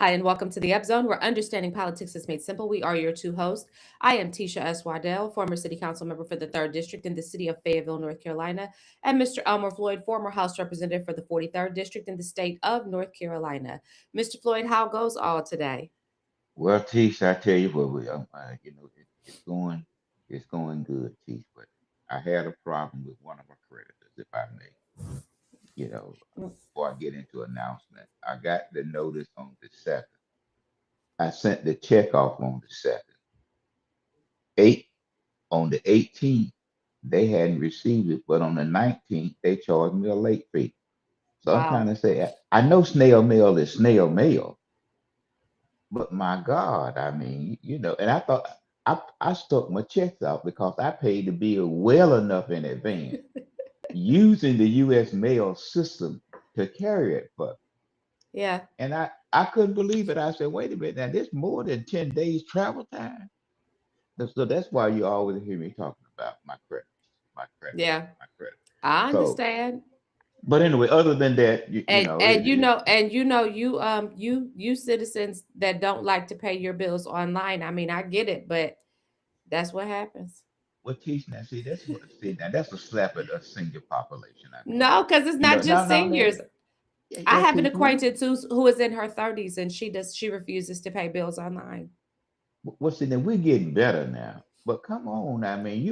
Hi, and welcome to the Up Zone, where understanding politics is made simple. We are your two hosts. I am Tisha S. Waddell, former City Council member for the 3rd District in the city of Fayetteville, North Carolina, and Mr. Elmer Floyd, former House Representative for the 43rd District in the state of North Carolina. Mr. Floyd, how goes all today? Well, Teach, I tell you what, it's going good, Teach. But I had a problem with one of my creditors, if I may. You know, before I get into announcement, I got the notice on the second. I sent the check off on the second. Eight on the 18th, they hadn't received it, but on the 19th, they charged me a late fee. So I'm trying Wow. to say, I know snail mail is snail mail, but my God, I mean, and I thought I stuck my checks out because I paid the bill well enough in advance using the U.S. mail system to carry it for. Yeah, And I couldn't believe it. I said, wait a minute, now this more than 10 days travel time. So that's why you always hear me talking about my credit, my credit, yeah, my credit. I So, understand. but anyway, other than that, And you citizens that don't like to pay your bills online. I mean, I get it, but that's what happens. what teach now, see, now that's a slap at a senior population. I mean, No, because it's not no, just no, no. seniors. Yeah, I yeah, have an teach me. acquaintance who is in her 30s and she refuses to pay bills online. Well, see, then we're getting better now. But come on, I mean,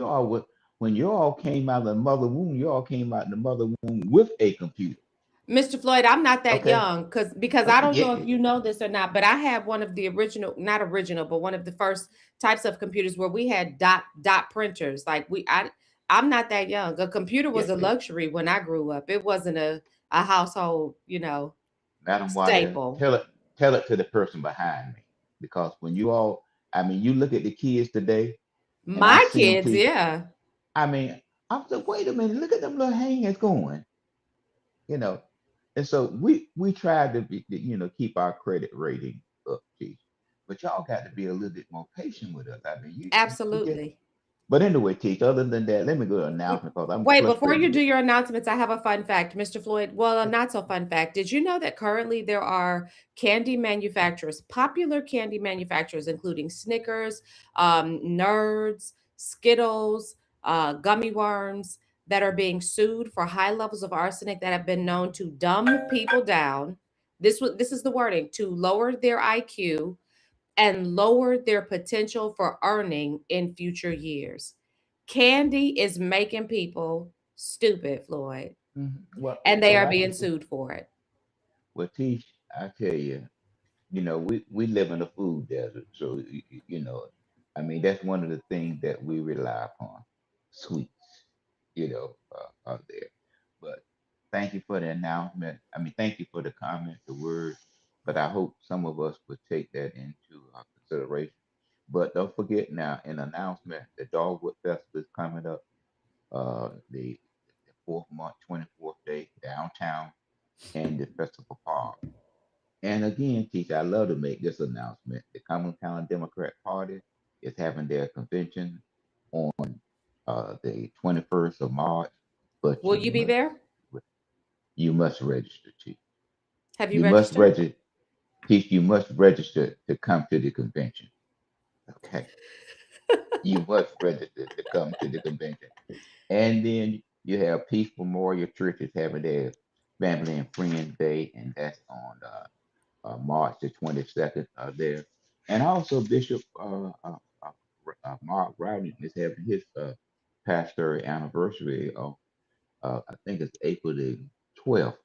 when you all came out of the mother womb, you all came out of the mother womb with a computer. Mr. Floyd, I'm not that Okay. young because I don't know Yeah, if you know this or not, but I have one of the original, not original, but one of the first types of computers where we had dot printers. I'm not that young. A computer yeah, was a yeah. luxury when I grew up. It wasn't a household, Madam Waddell, staple. tell it to the person behind me. Because I mean, you look at the kids today, and I My see them kids, teach. yeah. I mean, I'm like, wait a minute, look at them little hands going, you know. And so we tried to keep our credit rating up, teach. But y'all got to be a little bit more patient with us. I mean, we just. Absolutely. But anyway, teach. Other than that, let me go to announcement because I'm Wait, before you frustrated do with. your announcements, I have a fun fact, Mr. Floyd. Well, a not so fun fact. Did you know that currently there are candy manufacturers, popular candy manufacturers, including Snickers, Nerds, Skittles, gummy worms, that are being sued for high levels of arsenic that have been known to dumb people down. This is the wording, to lower their IQ and lower their potential for earning in future years. Candy is making people stupid, Floyd, Mhm. and they Well, are I being sued for it. well, teach. I tell you, we live in a food desert, so I mean, that's one of the things that we rely upon, sweets, out there. But thank you for the announcement. I mean, thank you for the comment, the word. But I hope some of us would take that into consideration. But don't forget now, an announcement: the Dogwood Festival is coming up. The fourth month, 24th day, downtown, and the festival park. And again, Keith, I love to make this announcement. The Cumberland County Democrat Party is having their convention on the 21st of March, but Will you be there? you must register, Chief. Have you You must registered? register, Chief. You must register to come to the convention. Okay, you must register to come to the convention. And then you have Peace Memorial Church is having their Family and Friends Day, and that's on March the 22nd there. And also Bishop Mark Rowden is having his pastoral anniversary of, I think it's April the 12th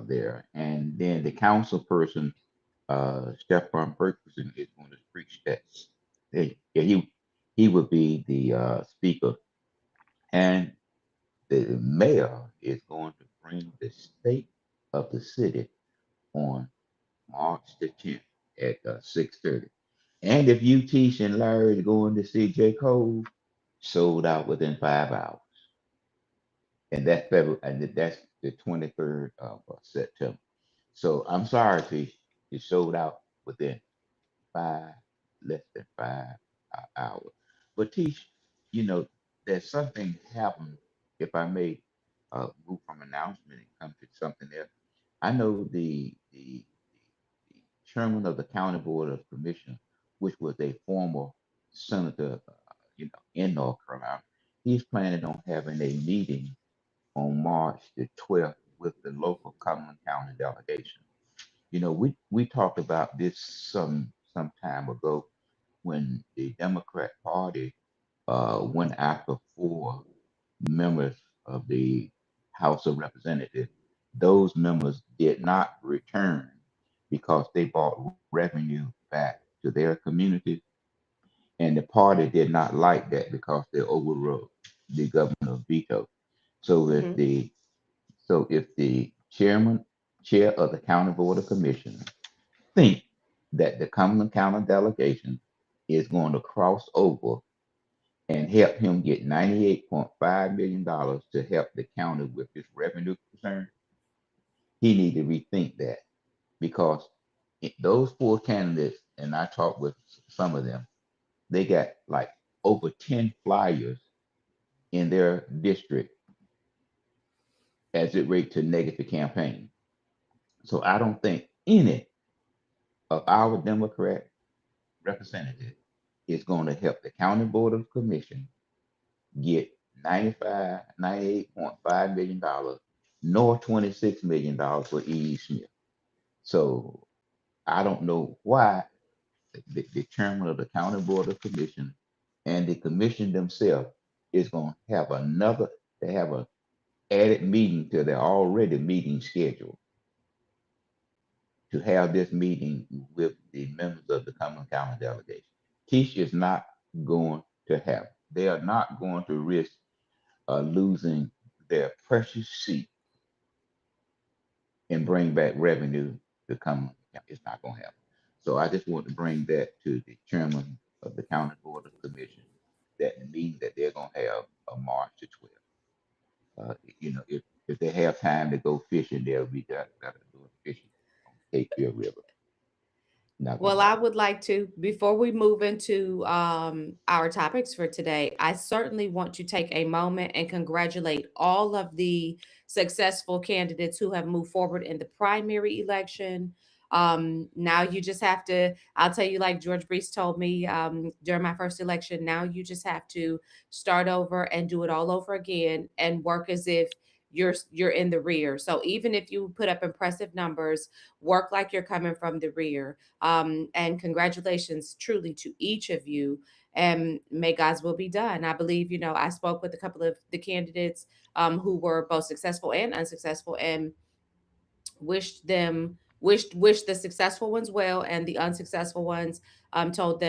there. And then the council person, Stefan Ferguson, is going to preach that. Yeah, he would be the speaker. And the mayor is going to bring the state of the city on March the 10th at 6:30. And if you teach and Larry is going to see J. Cole, sold out within 5 hours. And that's February, and that's the 23rd of September. So I'm sorry, Teach, you sold out within five, less than 5 hours. But Teach, you know, there's something happened. If I may move from announcement and come to something else, I know the chairman of the county board of commissioners, which was a former senator, in North Carolina. He's planning on having a meeting on March the 12th with the local Cumberland County delegation. We talked about this some time ago when the Democrat Party went after four members of the House of Representatives. Those members did not return because they brought revenue back to their community, and the party did not like that because they overrode the governor's veto. So if Mhm. the so if the chair of the county board of commissioners think that the Cumberland County delegation is going to cross over and help him get $98.5 million to help the county with its revenue concern, he need to rethink that because those four candidates, and I talked with some of them, they got like over 10 flyers in their district as it relates to negative campaign. So I don't think any of our Democrat representative is going to help the county board of commission get 98.5 million dollars, nor $26 million for E. Smith. So I don't know why the chairman of the county board of commission and the commission themselves is going to have they have a added meeting to their already meeting schedule to have this meeting with the members of the Cumberland County delegation. Keisha is not going to have. They are not going to risk losing their precious seat and bring back revenue to come. It's not going to happen. So I just want to bring that to the chairman of the county board of commission, that meeting that they're going to have on March the 12th. If they have time to go fishing, they'll be there doing fishing on Cape Fear River. Not going Well, to I happen. would like to, before we move into our topics for today, I certainly want to take a moment and congratulate all of the successful candidates who have moved forward in the primary election. Now you just have to, I'll tell you, like George Brees told me during my first election, now you just have to start over and do it all over again and work as if you're in the rear. So even if you put up impressive numbers, work like you're coming from the rear. And congratulations truly to each of you. And may God's will be done. I believe, I spoke with a couple of the candidates who were both successful and unsuccessful, and wished the successful ones well, and the unsuccessful ones told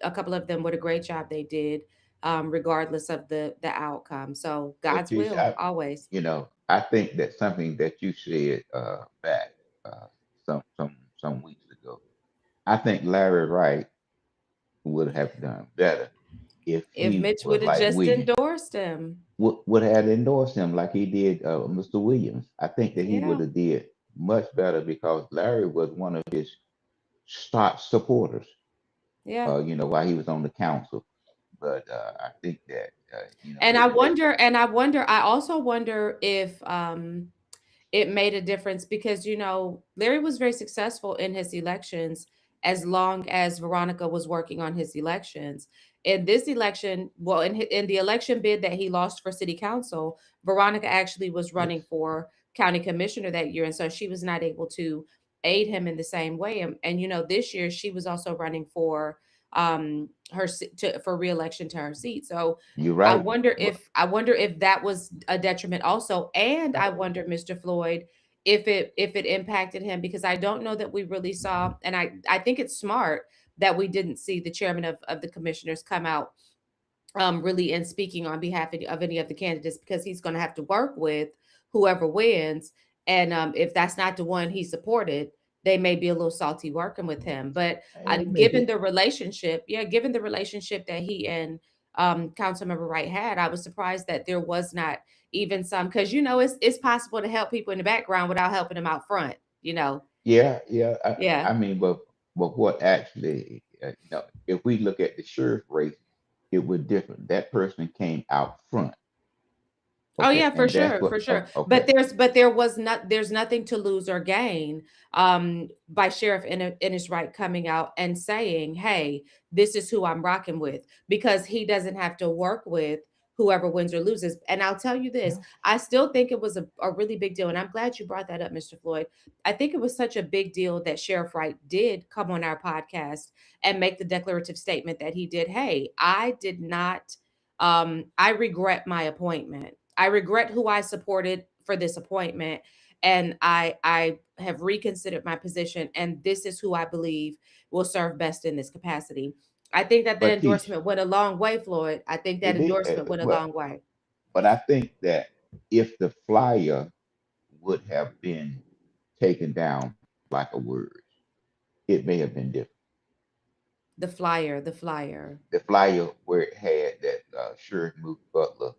a couple of them what a great job they did, regardless of the outcome. So But God's Keisha, will always. I think that something that you said back some weeks ago, I think Larry Wright would have done better if If he Mitch was would have like just Williams, endorsed him, would have endorsed him like he did Mr. Williams. I think that he would yeah, have did much better because Larry was one of his top supporters. yeah. While he was on the council. But I think that And I maybe next wonder, I also wonder if it made a difference because Larry was very successful in his elections as long as Veronica was working on his elections. In this election, well, in the election bid that he lost for city council, Veronica actually was yes, running for county commissioner that year, and so she was not able to aid him in the same way. And this year she was also running for for reelection to her seat. So you're I right. wonder But if that was a detriment also, and I wonder, Mr. Floyd, if it impacted him, because I don't know that we really saw, and I think it's smart that we didn't see the chairman of the commissioners come out really and speaking on behalf of any of the candidates, because he's going to have to work with whoever wins, and if that's not the one he supported, they may be a little salty working with him. But given maybe, the relationship, yeah, given the relationship that he and Councilmember Wright had, I was surprised that there was not even some, because it's possible to help people in the background without helping them out front. yeah, yeah. Yeah. I mean, but what actually, if we look at the sheriff race, it was different. That person came out front Oh Okay, yeah, for and that's sure, what. for sure. But Okay, there's nothing to lose or gain by Sheriff Ennis Wright coming out and saying, "Hey, this is who I'm rocking with," because he doesn't have to work with whoever wins or loses. And I'll tell you this, yeah, I still think it was a really big deal. And I'm glad you brought that up, Mr. Floyd. I think it was such a big deal that Sheriff Wright did come on our podcast and make the declarative statement that he did. Hey, I did not I regret my appointment. I regret who I supported for this appointment, and I have reconsidered my position, and this is who I believe will serve best in this capacity. I think that that but teach endorsement went a long way, Floyd. I think that it did endorsement went a well. long way. But I think that if the flyer would have been taken down like a word, it may have been different. The flyer. The flyer where it had that Sheriff Moot Butler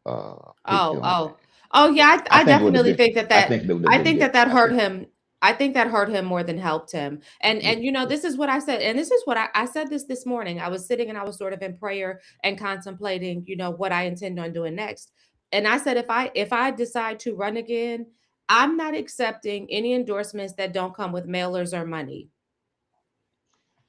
Oh, picture on oh, it, oh yeah. I I think it would have definitely been. think that I think it would have I been think that different. that I hurt think, him. I think that hurt him more than helped him. yeah, And yeah, this is what I said, and this is what I said this morning. I was sitting and I was sort of in prayer and contemplating, what I intend on doing next. And I said, if I decide to run again, I'm not accepting any endorsements that don't come with mailers or money.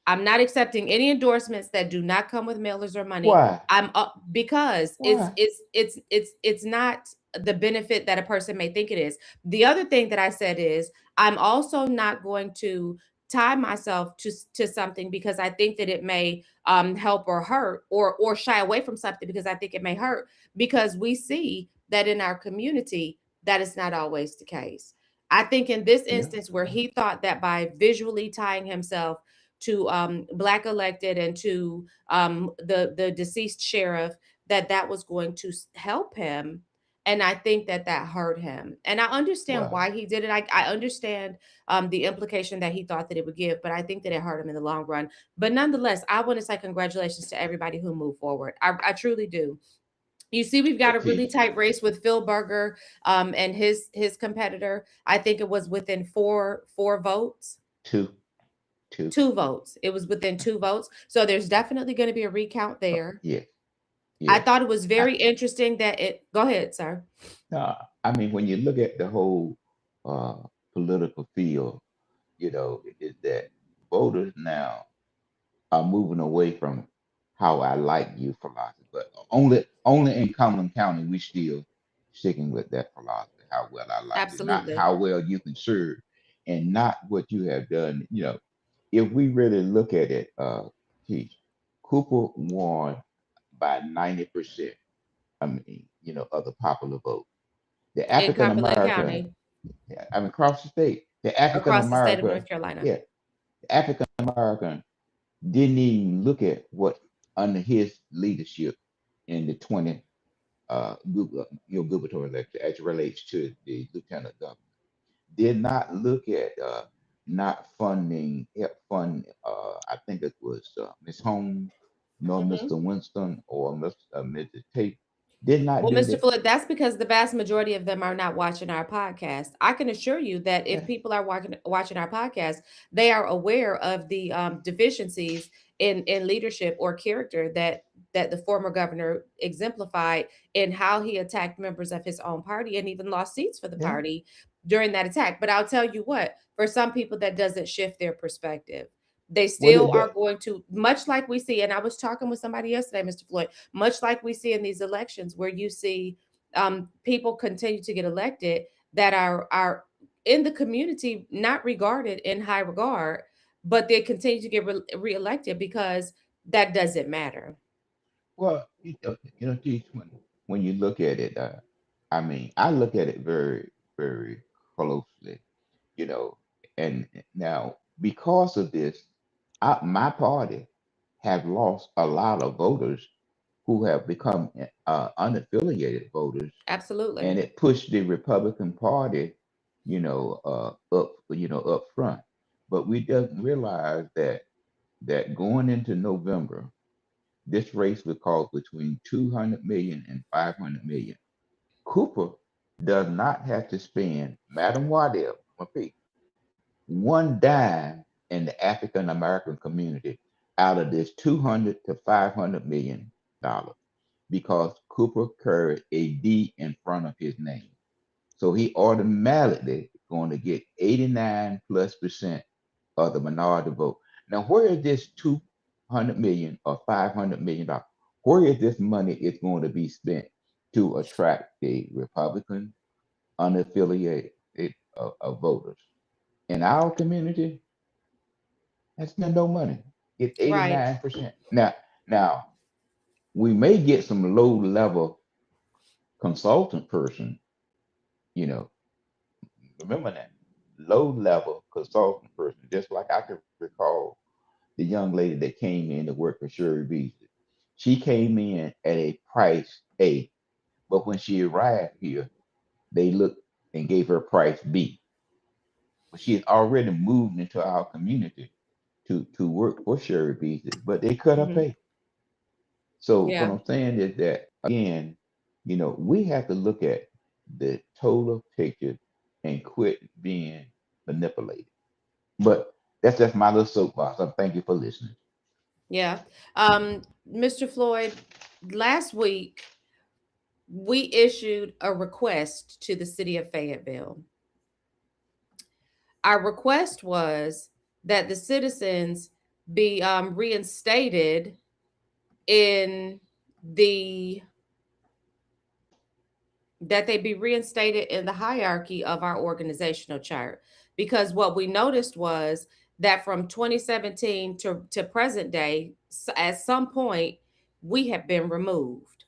I'm not accepting any endorsements that do not come with mailers or money. why? I'm up because Why? it's not the benefit that a person may think it is. The other thing that I said is I'm also not going to tie myself to something because I think that it may help or hurt, or shy away from something because I think it may hurt, because we see that in our community that is not always the case. I think in this Yeah, instance where yeah, he thought that by visually tying himself to black elected and to the deceased sheriff, that was going to help him, and I think that that hurt him, and I understand well, why he did it. I understand the implication that he thought that it would give, but I think that it hurt him in the long run. But nonetheless, I want to say congratulations to everybody who moved forward. I truly do. You see, we've got but a really teach tight race with Phil Berger and his competitor. I think it was within four votes. two, two. 2 votes. It was within 2 votes. So there's definitely going to be a recount there. Yes, I yes. thought it was I, very interesting that it, go ahead, sir. no, I mean, when you look at the whole uh, political field, is that voters now are moving away from how I like you philosophy, but only in Cumberland County we still sticking with that philosophy, how well I like you, not Absolutely. how well you can serve, and not what you have done. If we really look at it, Keith, Cooper won by 90%. I mean, of the popular vote. The In African Cumberland American, County, I mean, across the state, the African across the state of American, North Carolina. yeah, the African American didn't even look at what under his leadership in the 20 gubernatorial election as it relates to the lieutenant governor. Did not look at not funding, help fund, I think it was Ms. Holmes, nor Mhm. Mr. Winston or Mr. Tate. Did not Well, do Mr. that. Floyd, that's because the vast majority of them are not watching our podcast. I can assure you that if Yeah, people are watching our podcast, they are aware of the deficiencies in leadership or character that the former governor exemplified in how he attacked members of his own party and even lost seats for the yeah. party during that attack. But I'll tell you what, for some people, that doesn't shift their perspective. They What still it are does, going to, much like we see, and I was talking with somebody yesterday, Mr. Floyd, much like we see in these elections where you see people continue to get elected that are in the community not regarded in high regard, but they continue to get reelected because that doesn't matter. well, Keith, when you look at it, I mean, I look at it very, very closely, you know, and now because of this, my party have lost a lot of voters who have become unaffiliated voters, and Absolutely. it pushed the Republican Party, up front. But we doesn't realize that going into November, this race will cost between 200 million and 500 million. Cooper does not have to spend, Madam Waddell, one dime in the African American community out of this 200 to 500 million dollars, because Cooper carried a D in front of his name. So he automatically going to get 89+% of the minority vote. Now, where is this 200 million or 500 million dollars? Where is this money is going to be spent to attract the Republican unaffiliated voters? In our community, that's no money. It's Right. 89%. Now we may get some low level consultant person, you know, remember that low level consultant person, just like I can recall the young lady that came in to work for Sherry Beasley. She came in at a price A, but when she arrived here, they looked and gave her price B. But she had already moved into our community to work for Sherry Beasley, but they cut her Mhm. pay. So what Yeah. I'm saying is that again, we have to look at the total picture and quit being manipulated. But that's just my little soapbox. So thank you for listening. Yeah. Mr. Floyd, last week we issued a request to the city of Fayetteville. Our request was that the citizens be reinstated in the that they be reinstated in the hierarchy of our organizational chart, because what we noticed was that from 2017 to present day, at some point we have been removed,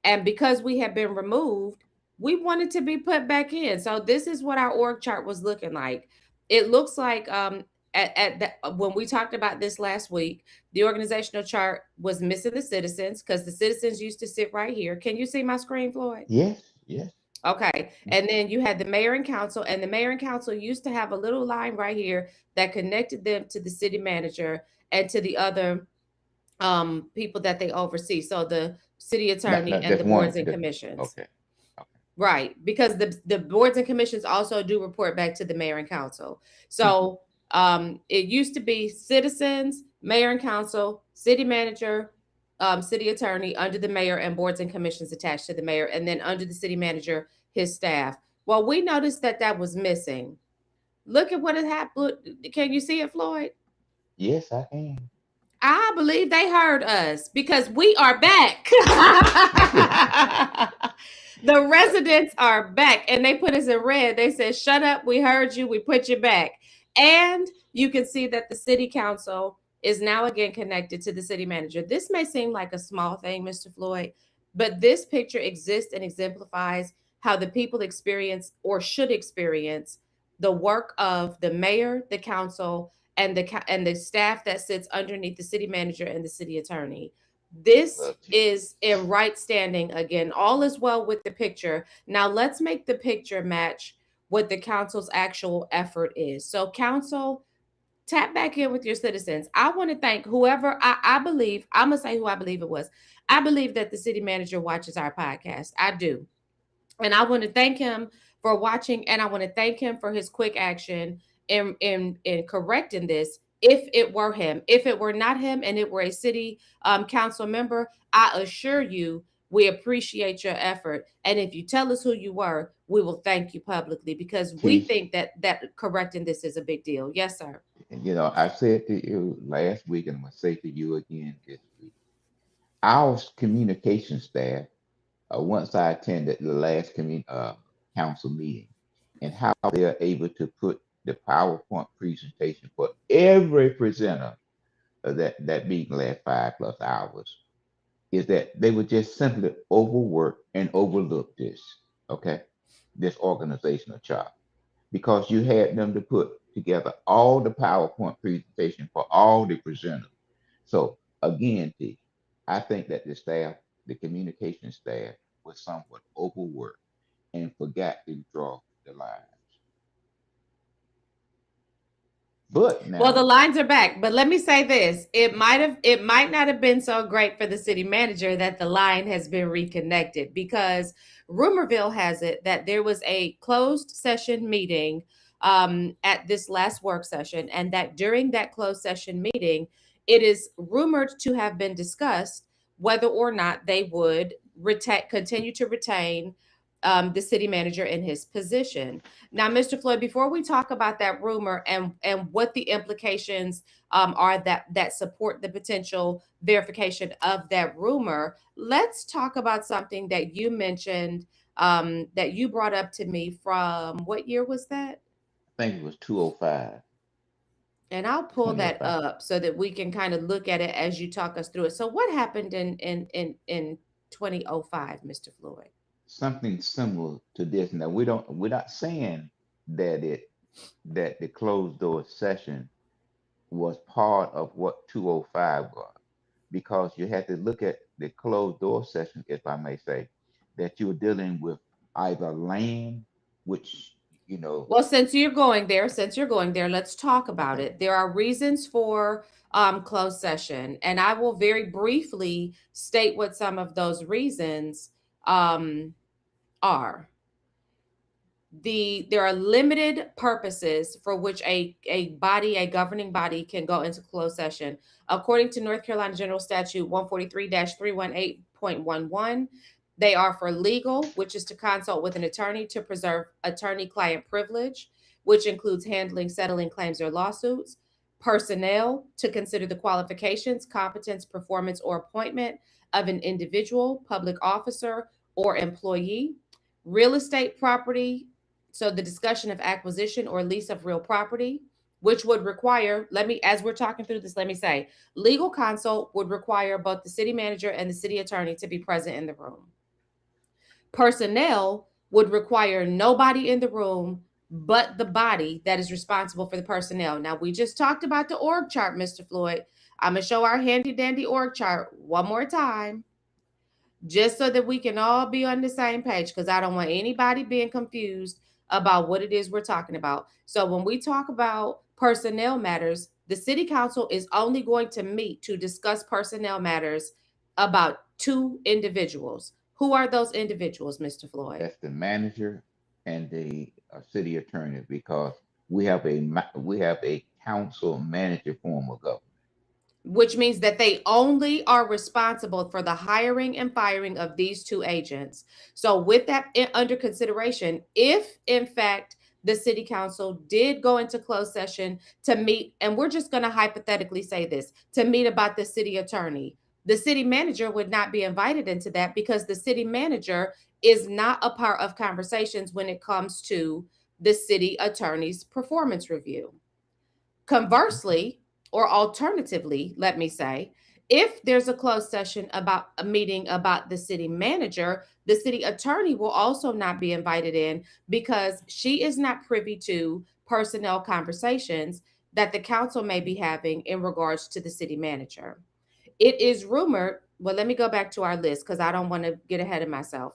and because we have been removed, we wanted to be put back in. So this is what our org chart was looking like. It looks like when we talked about this last week, the organizational chart was missing the citizens, because the citizens used to sit right here. Can you see my screen, Floyd? Yes, yes. Okay. And then you had the mayor and council, and the mayor and council used to have a little line right here that connected them to the city manager and to the other people that they oversee. So the city attorney and That's the one. boards and commissions. Okay. Okay. Right. Because the boards and commissions also do report back to the mayor and council. Mhm. So it used to be citizens, mayor and council, city manager, city attorney under the mayor, and boards and commissions attached to the mayor, and then under the city manager, his staff. Well, we noticed that that was missing. Look at what it happened. Can you see it, Floyd? Yes, I can. I believe they heard us because we are back. The residents are back, and they put us in red. They said, "Shut up, we heard you, we put you back." And you can see that the city council is now again connected to the city manager. This may seem like a small thing, Mr. Floyd, but this picture exists and exemplifies how the people experience or should experience the work of the mayor, the council, and the staff that sits underneath the city manager and the city attorney. This Love to. is in right standing again. All is well with the picture. Now let's make the picture match what the council's actual effort is. So, council, tap back in with your citizens. I want to thank whoever I believe, I'm going to say who I believe it was. I believe that the city manager watches our podcast. I do. And I want to thank him for watching, and I want to thank him for his quick action in correcting this. If it were him, if it were not him, and it were a city council member, I assure you we appreciate your effort. And if you tell us who you were, we will thank you publicly, because we See, think that correcting this is a big deal. Yes, sir. I said to you last week, and I'm gonna say to you again this week. Our communication staff, once I attended the last council meeting, and how they are able to put the PowerPoint presentation for every presenter of that meeting last 5+ hours, is that they would just simply overwork and overlook this, okay, this organizational chart, because you had them to put together all the PowerPoint presentation for all the presenters. So again, T, I think that the staff, the communication staff, was somewhat overworked and forgot to draw the lines. But Well, the now, lines are back, but let me say this. It might not have been so great for the city manager that the line has been reconnected, because rumorville has it that there was a closed session meeting at this last work session, and that during that closed session meeting, it is rumored to have been discussed whether or not they would continue to retain the city manager in his position. Now, Mr. Floyd, before we talk about that rumor and what the implications are that support the potential verification of that rumor, let's talk about something that you mentioned, that you brought up to me from what year was that? I think it was 205, And I'll pull that 2005. up so that we can kind of look at it as you talk us through it. So, what happened in 2005, Mr. Floyd? Something similar to this. Now we're not saying that the closed door session was part of what 205 was, because you had to look at the closed door session, if I may say, that you're dealing with either land, which you know, Well, since you're going there, let's talk about okay, it. There are reasons for closed session, and I will very briefly state what some of those reasons um, are. There are limited purposes for which a governing body can go into closed session. According to North Carolina General Statute 143-318.11, they are for legal, which is to consult with an attorney to preserve attorney-client privilege, which includes handling, settling claims or lawsuits; personnel, to consider the qualifications, competence, performance, or appointment of an individual, public officer, or employee; real estate property, so the discussion of acquisition or lease of real property, which would require, as we're talking through this, let me say, legal consult would require both the city manager and the city attorney to be present in the room. Personnel would require nobody in the room but the body that is responsible for the personnel. Now, we just talked about the org chart, Mr. Floyd. I'm going to show our handy dandy org chart one more time, just so that we can all be on the same page, because I don't want anybody being confused about what it is we're talking about. So when we talk about personnel matters, the city council is only going to meet to discuss personnel matters about two individuals. Who are those individuals, Mr. Floyd? that's the manager and the city attorney, because we have a council manager form of government. Which means that they only are responsible for the hiring and firing of these two agents. So, with that under consideration, if in fact the city council did go into closed session to meet, and we're just going to hypothetically say this, to meet about the city attorney, the city manager would not be invited into that, because the city manager is not a part of conversations when it comes to the city attorney's performance review. Conversely, or alternatively, let me say, if there's a closed session about a meeting about the city manager, the city attorney will also not be invited in, because she is not privy to personnel conversations that the council may be having in regards to the city manager. It is rumored, well, let me go back to our list because I don't want to get ahead of myself.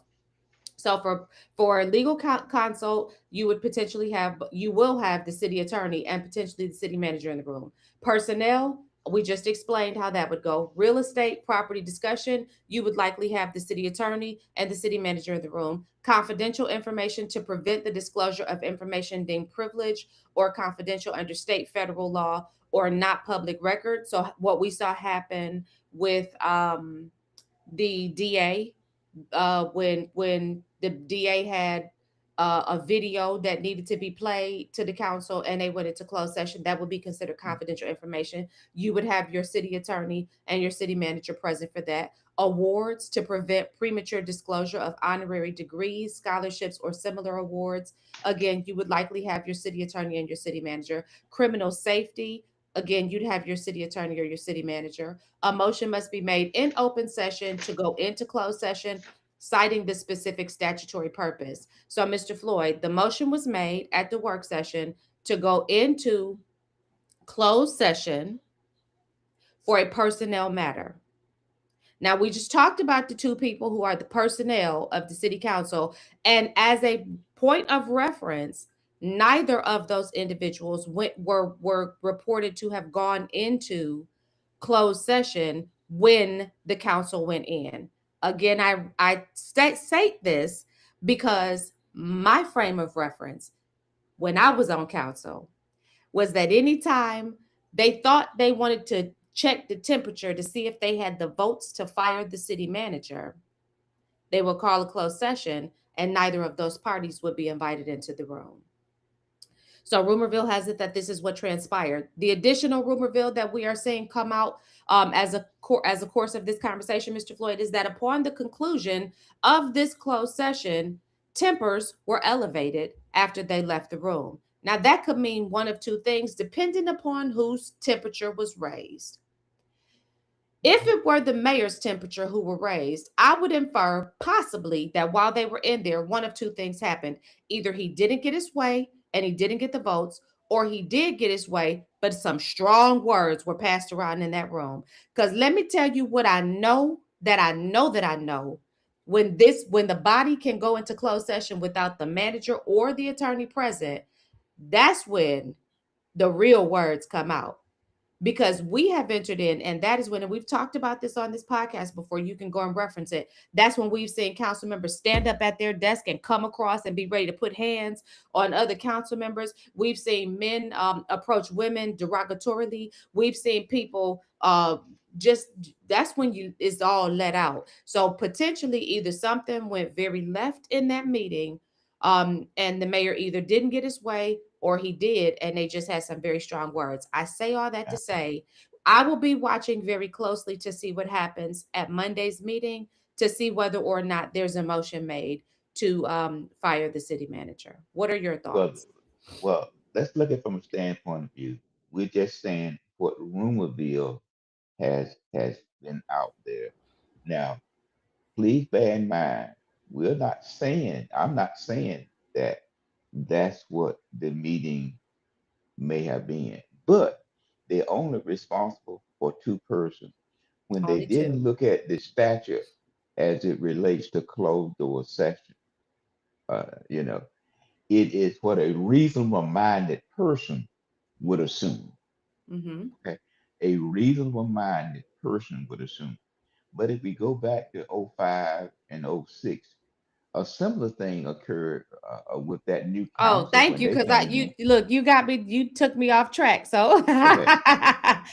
So for legal consult, you will have the city attorney and potentially the city manager in the room. Personnel, we just explained how that would go. Real estate property discussion, you would likely have the city attorney and the city manager in the room. Confidential information, to prevent the disclosure of information deemed privileged or confidential under state, federal law, or not public record. So what we saw happen with the DA, when the DA had a video that needed to be played to the council and they went into closed session, that would be considered confidential information. You would have your city attorney and your city manager present for that. Awards, to prevent premature disclosure of honorary degrees, scholarships, or similar awards. Again, you would likely have your city attorney and your city manager. Criminal safety, again, you'd have your city attorney or your city manager. A motion must be made in open session to go into closed session, citing the specific statutory purpose. So, Mr. Floyd, the motion was made at the work session to go into closed session for a personnel matter. Now, we just talked about the two people who are the personnel of the city council. And as a point of reference, neither of those individuals were reported to have gone into closed session when the council went in. Again, I state this because my frame of reference when I was on council was that anytime they thought they wanted to check the temperature to see if they had the votes to fire the city manager, They will call a closed session, and neither of those parties would be invited into the room. So Rumorville has it that this is what transpired. The additional Rumorville that we are seeing come out as a course of this conversation, Mr. Floyd, is that upon the conclusion of this closed session, tempers were elevated after they left the room. Now that could mean one of two things, depending upon whose temperature was raised. If it were the mayor's temperature who were raised, I would infer possibly that while they were in there, one of two things happened. Either he didn't get his way and he didn't get the votes, or he did get his way, but some strong words were passed around in that room. Because let me tell you what I know that I know that I know. When the body can go into closed session without the manager or the attorney present, that's when the real words come out, because we have entered in, and that is when, and we've talked about this on this podcast before, you can go and reference it. That's when we've seen council members stand up at their desk and come across and be ready to put hands on other council members. We've seen men approach women derogatorily. We've seen people just, that's when it's all let out. So potentially either something went very left in that meeting, and the mayor either didn't get his way or he did, and they just had some very strong words. I say all that to say I will be watching very closely to see what happens at Monday's meeting, to see whether or not there's a motion made to fire the city manager. What are your Well, thoughts? well, let's look at it from a standpoint of view. We're just saying what Rumorville has been out there. Now, please bear in mind, I'm not saying that that's what the meeting may have been, but they're only responsible for two persons. When they Only two. didn't look at the statute as it relates to closed door session, you know, it is what a reasonable minded person would assume. Mm-hmm. Okay. A reasonable minded person would assume. But if we go back to '05 and '06, a similar thing occurred with that new Oh, council thank when you. they Because came you in. look, you took me off track. So go Okay.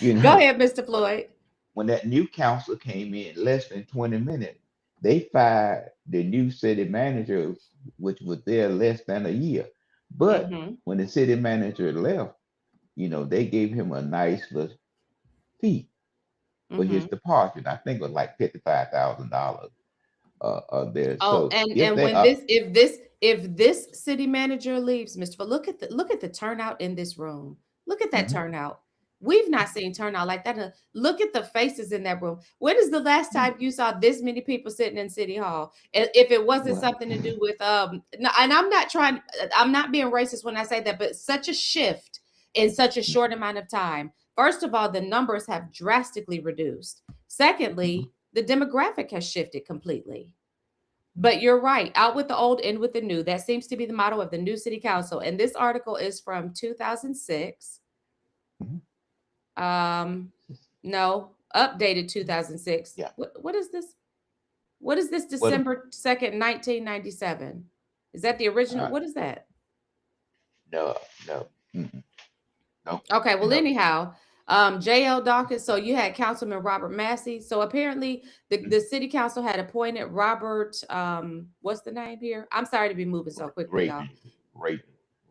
You know, ahead, Mr. but Floyd. when that new council came in less than 20 minutes, they fired the new city manager, which was there less than a year. But Mm-hmm. when the city manager left, they gave him a nice little fee for his Mm-hmm. departure. I think it was like $55,000 there. Oh, So and if and they when are, this city manager leaves, Mr. Floyd, look at the turnout in this room. Look at that mhm, turnout. We've not seen turnout like that. Look at the faces in that room. When is the last mhm, time you saw this many people sitting in City Hall? If it wasn't well, something to do with no, and I'm not being racist when I say that, but such a shift in such a short amount of time. First of all, the numbers have drastically reduced. mhm, Secondly, the demographic has shifted completely. But you're right, out with the old, in with the new. That seems to be the motto of the new city council. And this article is from 2006. mhm. No, updated 2006. Yeah. What is this? What is this Well, December 2nd, 1997? Is that the original? uh, What is that? no, no, mm-mm, no, Okay, well, no. anyhow, J.L. Dawkins. So you had Councilman Robert Massey. So apparently the city council had appointed Robert, what's the name here? I'm sorry to be moving so quickly, y'all. Raven, Raven,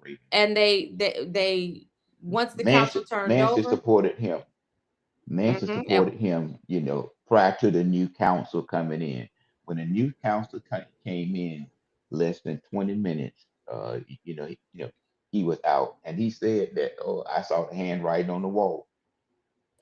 Raven. And they once the Manson, council turned Manson over. supported him. Manson And supported him, prior to the new council coming in. When the new council came in less than 20 minutes, he was out. And he said that, oh, I saw the handwriting on the wall.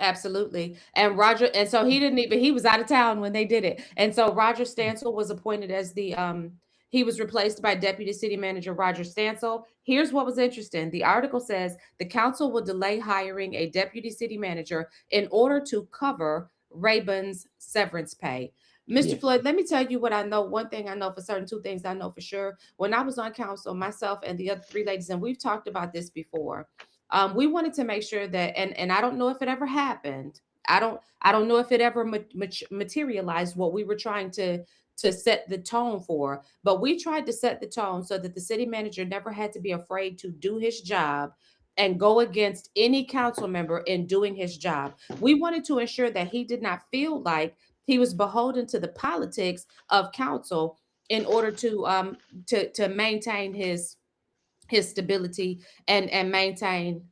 absolutely. And Roger, and so he didn't even, he was out of town when they did it. And so Roger Stansel was appointed as he was replaced by Deputy City Manager Roger Stansel. Here's what was interesting. The article says the council will delay hiring a deputy city manager in order to cover Rabin's severance pay. Mr. Yes. Floyd, let me tell you what I know. One thing I know for certain, two things I know for sure. When I was on council, myself and the other three ladies, and we've talked about this before, we wanted to make sure that, and I don't know if it ever happened. I don't know if it ever materialized what we were trying to set the tone for, but we tried to set the tone so that the city manager never had to be afraid to do his job and go against any council member in doing his job. We wanted to ensure that he did not feel like He was beholden to the politics of council in order to maintain his stability and maintain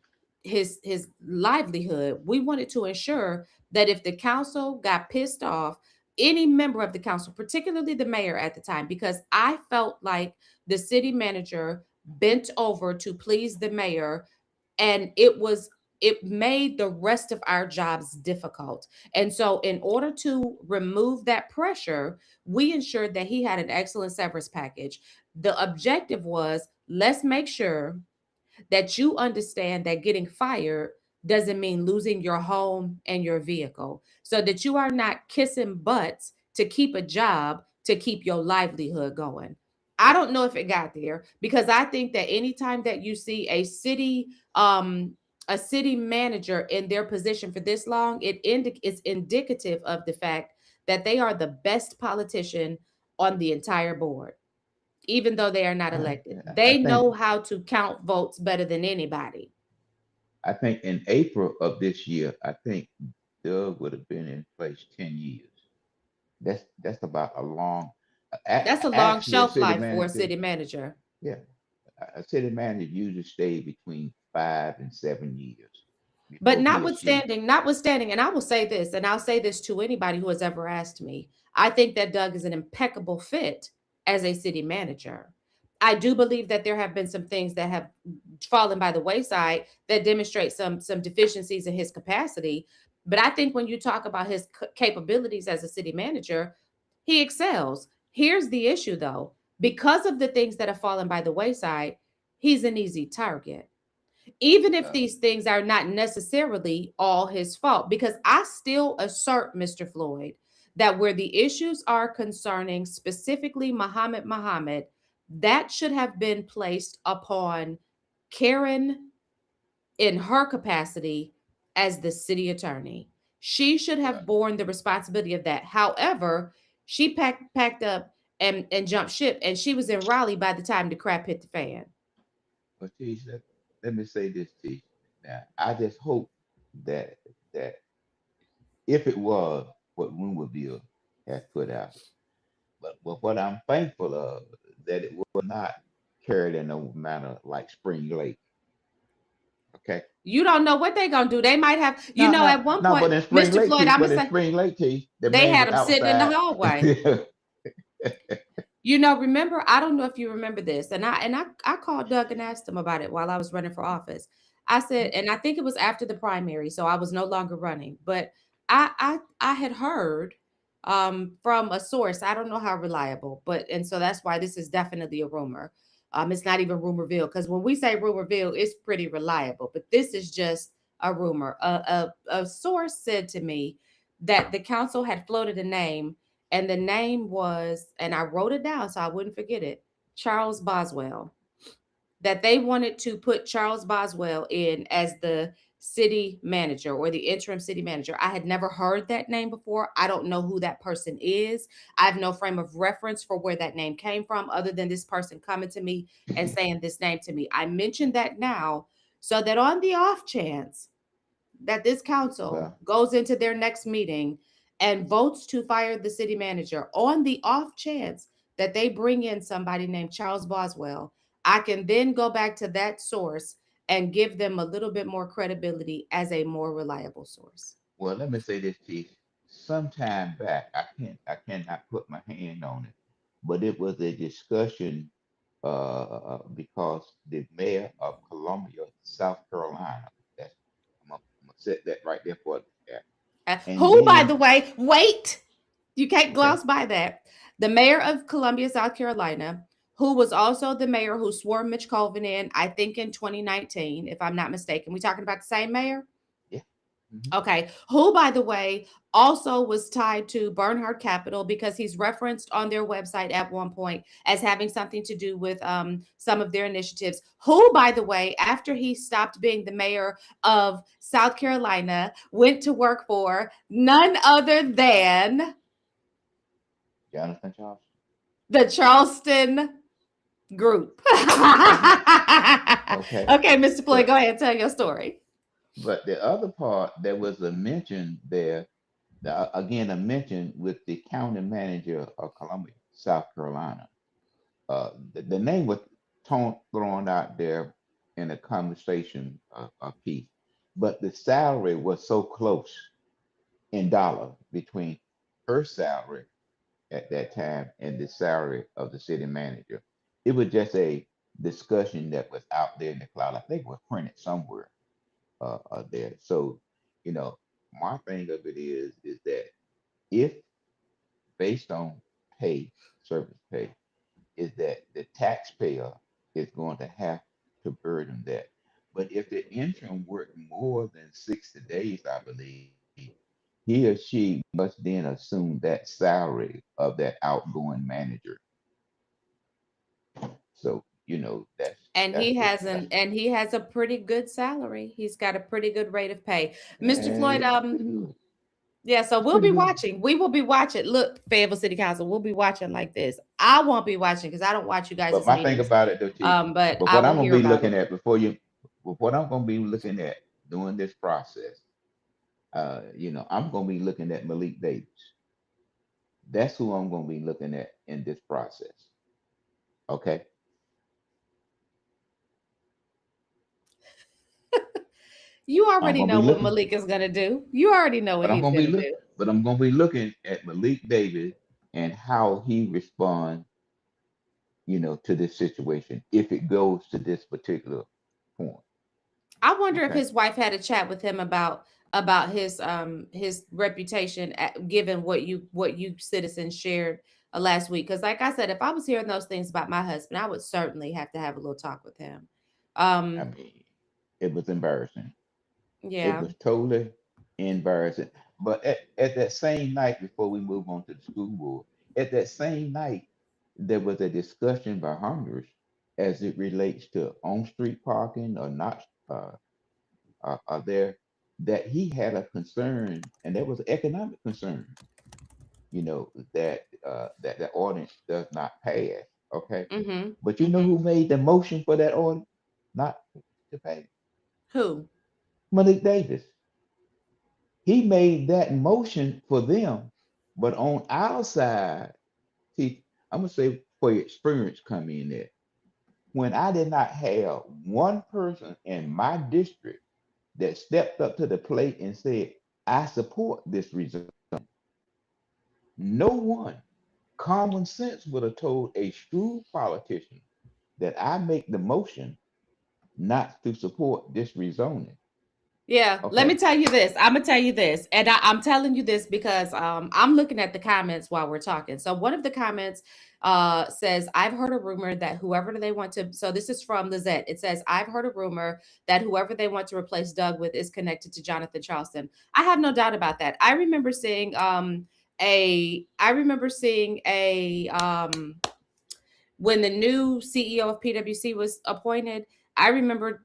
his livelihood. We wanted to ensure that if the council got pissed off, any member of the council, particularly the mayor at the time, because I felt like the city manager bent over to please the mayor, and it made the rest of our jobs difficult. And so in order to remove that pressure, we ensured that he had an excellent severance package. The objective was, let's make sure that you understand that getting fired doesn't mean losing your home and your vehicle, so that you are not kissing butts to keep a job, to keep your livelihood going. I don't know if it got there, because I think that anytime that you see a city manager in their position for this long, it's indicative of the fact that they are the best politician on the entire board, even though they are not elected. Yeah, They know how to count votes better than anybody. I think in April of this year, I think Doug would have been in place 10 years. That's about a long. That's a long Actually, a shelf city life for a manager, city manager. yeah, a city manager usually stay between 5 and 7 years But before he or she. notwithstanding, and I will say this, and I'll say this to anybody who has ever asked me, I think that Doug is an impeccable fit as a city manager. I do believe that there have been some things that have fallen by the wayside that demonstrate some deficiencies in his capacity. But I think when you talk about his capabilities as a city manager, he excels. Here's the issue though. Because of the things that have fallen by the wayside, he's an easy target, even if Uh, these things are not necessarily all his fault. Because I still assert, Mr. Floyd, that where the issues are concerning specifically Muhammad, that should have been placed upon Karen in her capacity as the city attorney. She should have right. borne the responsibility of that. However, she packed up and jumped ship, and she was in Raleigh by the time the crap hit the fan. But geez, let me say this to you. Now, I just hope that that if it was what Winwoodville has put out, but what I'm thankful of, that it was not carried in no manner like Spring Lake. Okay. You don't know what they're gonna do. They might have, No, no, at one no. point, But in Spring Mr. Lake, Floyd, Chief, I'm but gonna in say Spring Lake, Chief, the they man had was them sitting in the outside. hallway. Remember, I don't know if you remember this, and I called Doug and asked him about it while I was running for office. I said, and I think it was after the primary, so I was no longer running, but I had heard from a source. I don't know how reliable, but and so that's why this is definitely a rumor. It's not even rumorville, because when we say rumorville, it's pretty reliable, but this is just a rumor. A source said to me that the council had floated a name, and the name was, and I wrote it down so I wouldn't forget it, Charles Boswell. That they wanted to put Charles Boswell in as the city manager or the interim city manager. I had never heard that name before. I don't know who that person is. I have no frame of reference for where that name came from, other than this person coming to me and saying this name to me. I mentioned that now so that on the off chance that this council Well, goes into their next meeting and votes to fire the city manager, on the off chance that they bring in somebody named Charles Boswell, I can then go back to that source and give them a little bit more credibility as a more reliable source. well, let me say this, Chief. Sometime back, I cannot put my hand on it, but it was a discussion because the mayor of Columbia, South Carolina, that's I'm gonna set that right there for you. And Who, by then, the way, wait, you can't okay, gloss by that. The mayor of Columbia, South Carolina, who was also the mayor who swore Mitch Colvin in, I think in 2019, if I'm not mistaken. We talking about the same mayor? yeah, mhm, Okay. Who, by the way, also was tied to Bernhard Capital, because he's referenced on their website at one point as having something to do with some of their initiatives. Who, by the way, after he stopped being the mayor of South Carolina, went to work for none other than Jonathan Charles. the Charleston Group. Okay, Okay, Mr. Floyd, but go ahead and tell your story. but the other part, there was a mention there Again, I mentioned with the county manager of Columbia, South Carolina. The name was thrown out there in a conversation piece, but the salary was so close in dollar between her salary at that time and the salary of the city manager. It was just a discussion that was out there in the cloud. I think it was printed somewhere there. So, you know, my thing of it is that if based on pay, service pay, is that the taxpayer is going to have to burden that. But if the intern worked more than 60 days, I believe, he or she must then assume that salary of that outgoing manager. So, And that's he the has that's an and he has a pretty good salary. He's got a pretty good rate of pay. Mr. Floyd, it's pretty good. yeah, so It's we'll pretty be good. watching. We will be watching. Look, Fayetteville City Council, we'll be watching like this. I won't be watching because I don't watch you But guys' my thing meetings. about it though, Chief, But but I what will I'm gonna hear be about it. looking at what I'm gonna be looking at during this process, I'm gonna be looking at Malik Davis. That's who I'm going to be looking at in this process. Okay. You I'm already going to be know what looking, Malik is gonna do. You already know what but I'm he's going to be gonna look, do. but I'm going to be looking at Malik Davis and how he responds, to this situation if it goes to this particular point. I wonder if Okay. his wife had a chat with him about his reputation given what you citizens shared last week. Because like I said, if I was hearing those things about my husband, I would certainly have to have a little talk with him. I Um, mean, it was embarrassing. It yeah. was totally embarrassing. But at that same night, before we move on to the school board, at that same night, there was a discussion by Congress as it relates to on-street parking or not are there, that he had a concern, and there was economic concern, that the ordinance does not pass. Okay. Mm-hmm. But you know Mm-hmm. who made the motion for that ordinance not to pass? Who? Malik Davis. He made that motion for them. But on our side, see, I'm gonna say where your experience come in there. When I did not have one person in my district that stepped up to the plate and said, I support this result. No one. Common sense would have told a shrewd politician that I make the motion not to support this rezoning. Yeah, let me Okay. tell you this. I'm gonna tell you this, and I'm telling you this because I'm looking at the comments while we're talking. So one of the comments says, "I've heard a rumor that whoever they want to." So this is from Lizette. It says, "I've heard a rumor that whoever they want to replace Doug with is connected to Jonathan Charleston." I have no doubt about that. I remember seeing a when the new CEO of PwC was appointed. I remember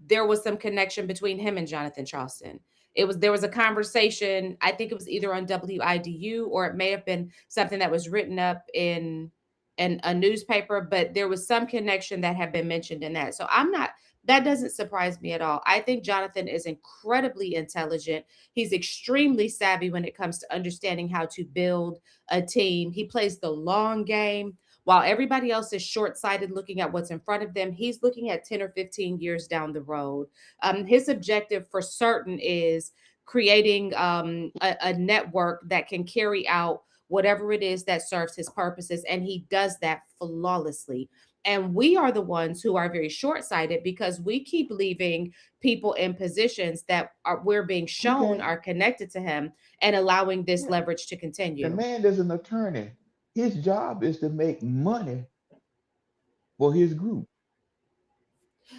there was some connection between him and Jonathan Charleston. There was a conversation. I think it was either on WIDU or it may have been something that was written up in a newspaper, but there was some connection that had been mentioned in that. So I'm not that doesn't surprise me at all. I think Jonathan is incredibly intelligent. He's extremely savvy when it comes to understanding how to build a team. He plays the long game. While everybody else is short sighted looking at what's in front of them, he's looking at 10 or 15 years down the road. His objective for certain is creating a network that can carry out whatever it is that serves his purposes. And he does that flawlessly. And we are the ones who are very short sighted because we keep leaving people in positions that we're being shown Okay. are connected to him and allowing this Yeah. leverage to The continue. man is an attorney. His job is to make money for his group.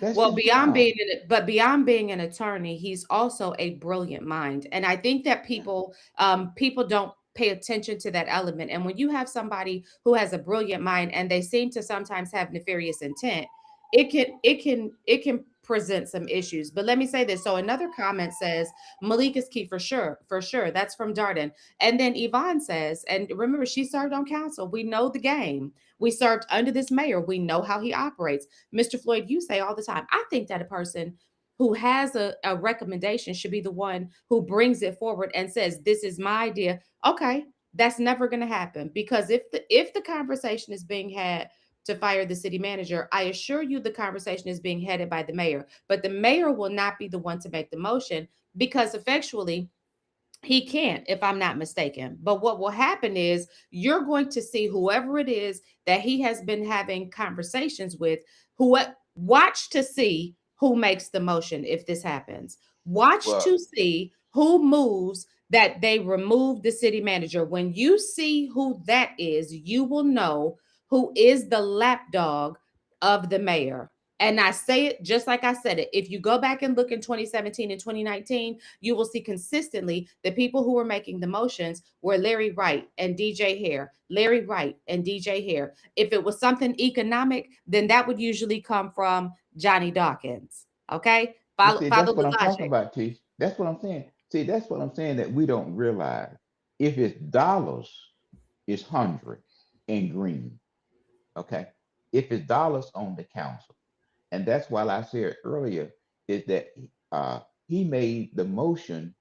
That's Well, his job. beyond being an attorney, he's also a brilliant mind. And I think that Yeah. people don't pay attention to that element. And when you have somebody who has a brilliant mind and they seem to sometimes have nefarious intent, it can present some issues. But let me say this. So another comment says Malik is key for sure, for sure. That's from Darden. And then Yvonne says, and remember, she served on council. We know the game. We served under this mayor. We know how he operates. Mr. Floyd, you say all the time, I think that a person who has a recommendation should be the one who brings it forward and says, this is my idea. Okay, that's never going to happen, because if the conversation is being had to fire the city manager, I assure you the conversation is being headed by the mayor, but the mayor will not be the one to make the motion, because effectually he can't, if I'm not mistaken. But what will happen is you're going to see whoever it is that he has been having conversations with, who watch to see who makes the motion if this happens. Watch Well, to see who moves that they remove the city manager. When you see who that is, you will know who is the lapdog of the mayor. And I say it just like I said it. If you go back and look in 2017 and 2019, you will see consistently the people who were making the motions were Larry Wright and DJ Hare, Larry Wright and DJ Hare. If it was something economic, then that would usually come from Johnny Dawkins. Okay? well, Follow, see, follow that's what the I'm talking logic. about, T. That's what I'm saying. See, that's what I'm saying that we don't realize. If it's dollars, it's hundred in green. Okay. If it's dollars on the council, and that's why I said earlier is that uh, he made the motion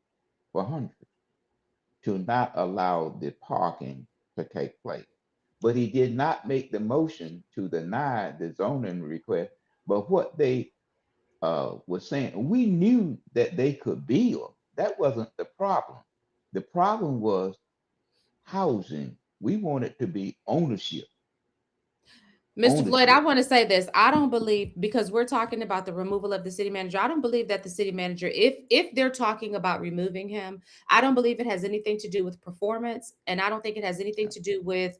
for 100 to not allow the parking to take place. But he did not make the motion to deny the zoning request. But what they was saying, we knew that they could build. That wasn't the problem. The problem was housing. We wanted to be ownership. Mr. Floyd, I Ownership. want to say this. I don't believe, because we're talking about the removal of the city manager. I don't believe that the city manager, if they're talking about removing him, I don't believe it has anything to do with performance, and I don't think it has anything to do with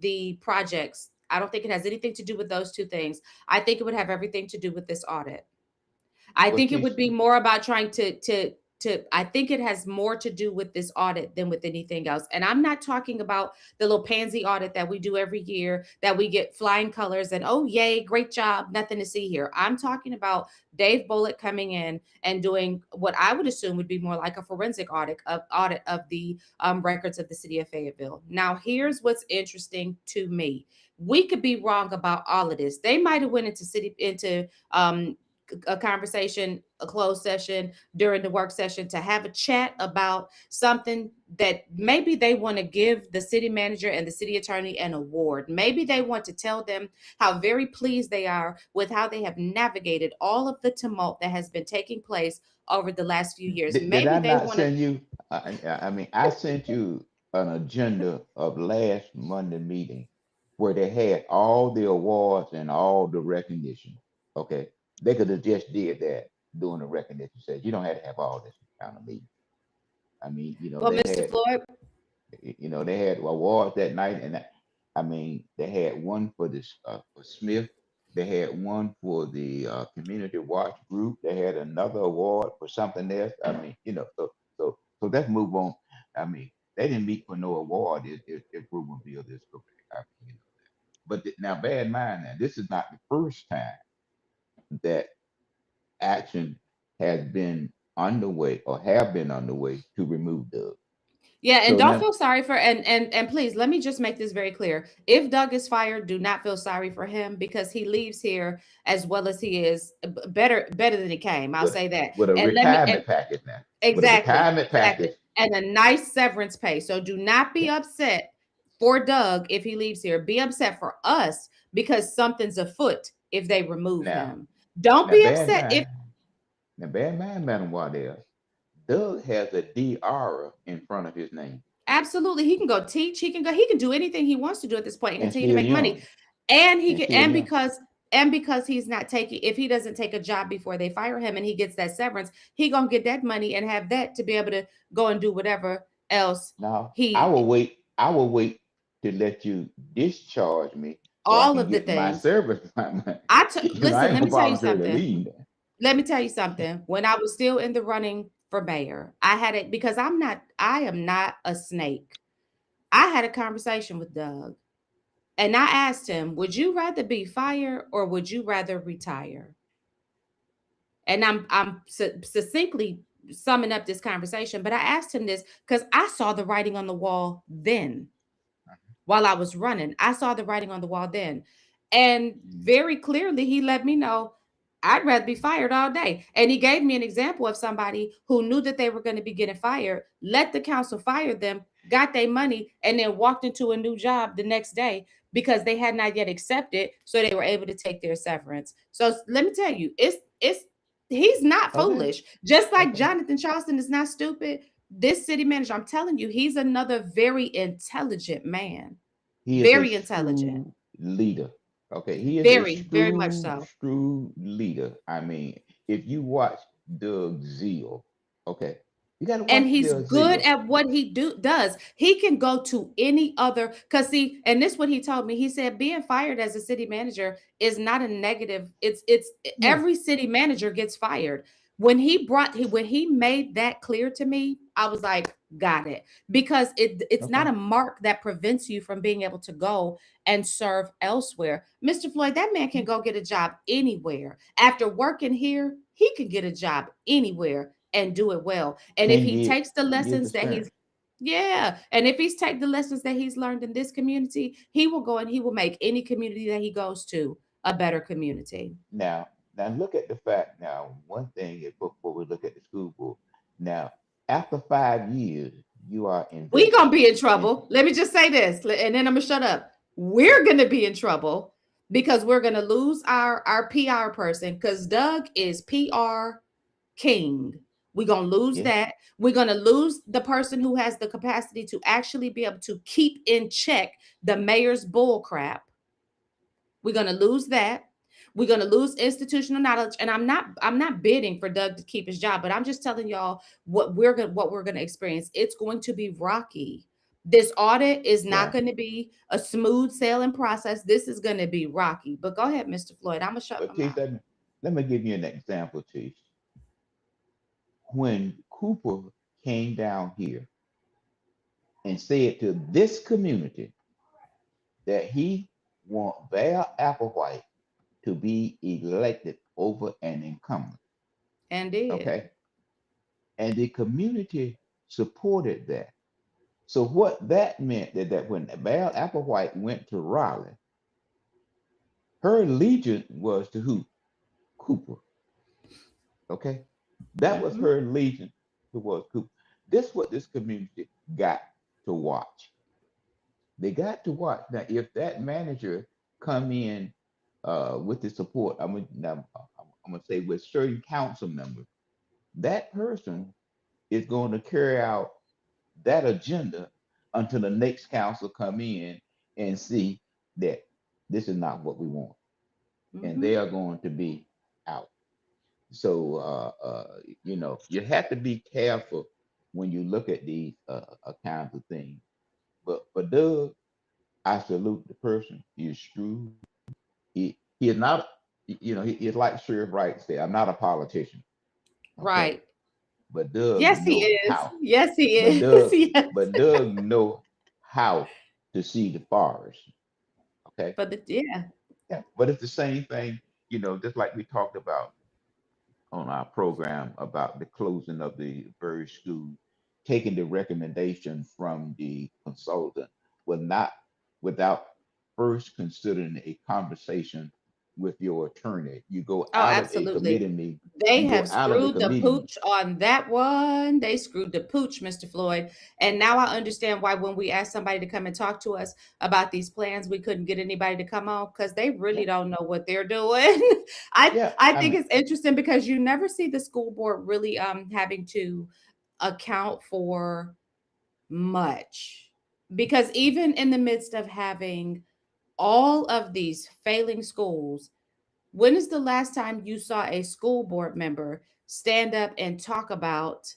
the projects. I don't think it has anything to do with those two things. I think it would have everything to do with this audit. I Well, think it see, would be more about trying to I think it has more to do with this audit than with anything else. And I'm not talking about the little pansy audit that we do every year that we get flying colors and oh yay, great job, nothing to see here. I'm talking about Dave Bullock coming in and doing what I would assume would be more like a forensic audit of the records of the city of Fayetteville. Now, here's what's interesting to me. We could be wrong about all of this. They might have went into a conversation, a closed session during the work session to have a chat about something that maybe they want to give the city manager and the city attorney an award. Maybe they want to tell them how very pleased they are with how they have navigated all of the tumult that has been taking place over the last few years. did I Maybe they not want to. send you? I mean, I sent you an agenda of last Monday meeting where they had all the awards and all the recognition. Okay, they could have just did that during the recognition session. You don't have to have all this kind of meeting. I mean, Well, Mr. Floyd, they had awards that night, and I mean, they had one for this for Smith. They had one for the community watch group. They had another award for something else. I mean, so let's move on. I mean, they didn't meet for no award if Ruben Field is correct. I mean, but now, bear in mind that this is not the first time that action has been underway or have been underway to remove Doug. yeah, and So don't now, feel sorry for and please let me just make this very clear. If Doug is fired, do not feel sorry for him, because he leaves here as well as he is, better than he came. I'll with say that. with a And let me retirement package now. With a exactly, retirement exactly. package. And a nice severance pay. So do not be Yeah. upset for Doug if he leaves here. Be upset for us because something's afoot if they remove Now, him. Don't now be bear in upset if mind, Madam Waddell, Doug has a DR in front of his name, absolutely he can go teach, he can do anything he wants to do at this point and and continue to still make money. young, And he and can, still young. and because he's not taking, if he doesn't take a job before they fire him and he gets that severance, he gonna get that money and have that to be able to go and do whatever else Now, I he will wait. I will wait to let you discharge me so I all can of the get my things. service. I Listen, ain't let gonna me tell you volunteer to something. leave. Let me tell you something. When I was still in the running for mayor, I had it because I am not a snake. I had a conversation with Doug and I asked him, would you rather be fired or would you rather retire? And I'm succinctly summing up this conversation, but I asked him this because I saw the writing on the wall then. While I was running, I saw the writing on the wall then. And very clearly, he let me know I'd rather be fired all day. And he gave me an example of somebody who knew that they were going to be getting fired, let the council fire them, got their money, and then walked into a new job the next day because they had not yet accepted. So they were able to take their severance. So let me tell you, it's he's not Okay. foolish. Just like Okay. Jonathan Charleston is not stupid. This city manager, I'm telling you, he's another very intelligent man. He is a Very intelligent. shrewd leader. Okay. He is a Very, very much shrewd, so. shrewd leader. I mean, if you watch Doug Zeal, okay, you got to And watch he's Doug good Zeal. at what he does. He can go to any other, because see, and this what he told me. He said being fired as a city manager is not a negative. It's No. every city manager gets fired. When he made that clear to me, I was like, got it. Because it's not Okay. a mark that prevents you from being able to go and serve elsewhere. Mr. Floyd, that man can go get a job anywhere. After working here, he can get a job anywhere and do it well. And if 10 he years, takes the 10 years lessons that he's experience. yeah, and if he's take the lessons that he's learned in this community, he will go and he will make any community that he goes to a better community. Now, now look at the fact. Now, one thing before we look at the school board. Now, after 5 years, you are We gonna invested be in in. trouble. Let me just say this, and then I'm gonna shut up. We're gonna be in trouble because we're gonna lose our PR person because Doug is PR king. We're gonna lose Yeah. that. We're gonna lose the person who has the capacity to actually be able to keep in check the mayor's bull crap. We're gonna lose that. We're gonna lose institutional knowledge. And I'm not bidding for Doug to keep his job, but I'm just telling y'all what we're gonna experience. It's going to be rocky. This audit is not Yeah. going to be a smooth sailing process. This is going to be rocky. But go ahead, Mr. Floyd. I'm gonna shut my But Tish, mouth. let me give you an example, Tish. When Cooper came down here and said to this community that he want Val Applewhite to be elected over an incumbent, And did. okay, and the community supported that. So what that meant that when Val Applewhite went to Raleigh, her allegiance was to who? Cooper. Okay, that was Hmm. her allegiance towards Cooper. This what this community got to watch. They got to watch. Now, if that manager come in with the support, I'm gonna say with certain council members, that person is going to carry out that agenda until the next council come in and see that this is not what we want, and they Hmm. are going to be out. So you have to be careful when you look at these kinds of things. But for Doug, I salute the person. He is shrewd. He is not. He is like Sheriff Wright said. I'm not a politician. Okay, Right. but Doug Yes, he know is. how. Yes, he But is. Doug, Yes. but Doug know how to see the forest. Okay. But yeah. Yeah. But it's the same thing. Just like we talked about on our program about the closing of the Bird School, taking the recommendation from the consultant, will not without first considering a conversation with your attorney. You go Oh, out of a absolutely. committee meeting. They You go have out of the screwed the committee meeting. pooch on that one. They screwed the pooch, Mr. Floyd. And now I understand why when we asked somebody to come and talk to us about these plans, we couldn't get anybody to come on because they Yeah, really don't know what they're doing. I yeah. I I think mean, it's interesting because you never see the school board really having to account for much. Because even in the midst of having all of these failing schools, when is the last time you saw a school board member stand up and talk about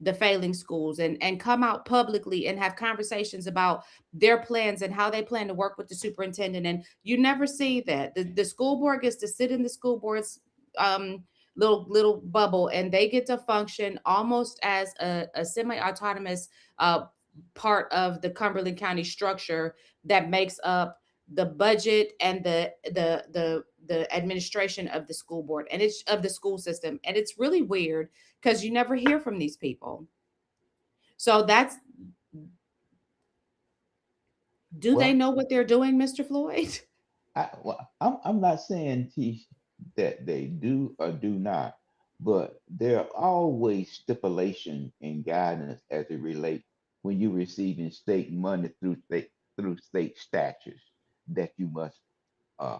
the failing schools and come out publicly and have conversations about their plans and how they plan to work with the superintendent? And you never see that. The school board gets to sit in the school board's um, little bubble, and they get to function almost as a semi-autonomous part of the Cumberland County structure that makes up the budget and the administration of the school board and it's of the school system. And it's really weird because you never hear from these people. So that's, do they well, know what they're doing, Mr. Floyd? I'm not saying T. that they do or do not, but there are always stipulation and guidance as it relates when you're receiving state money through state statutes that you must uh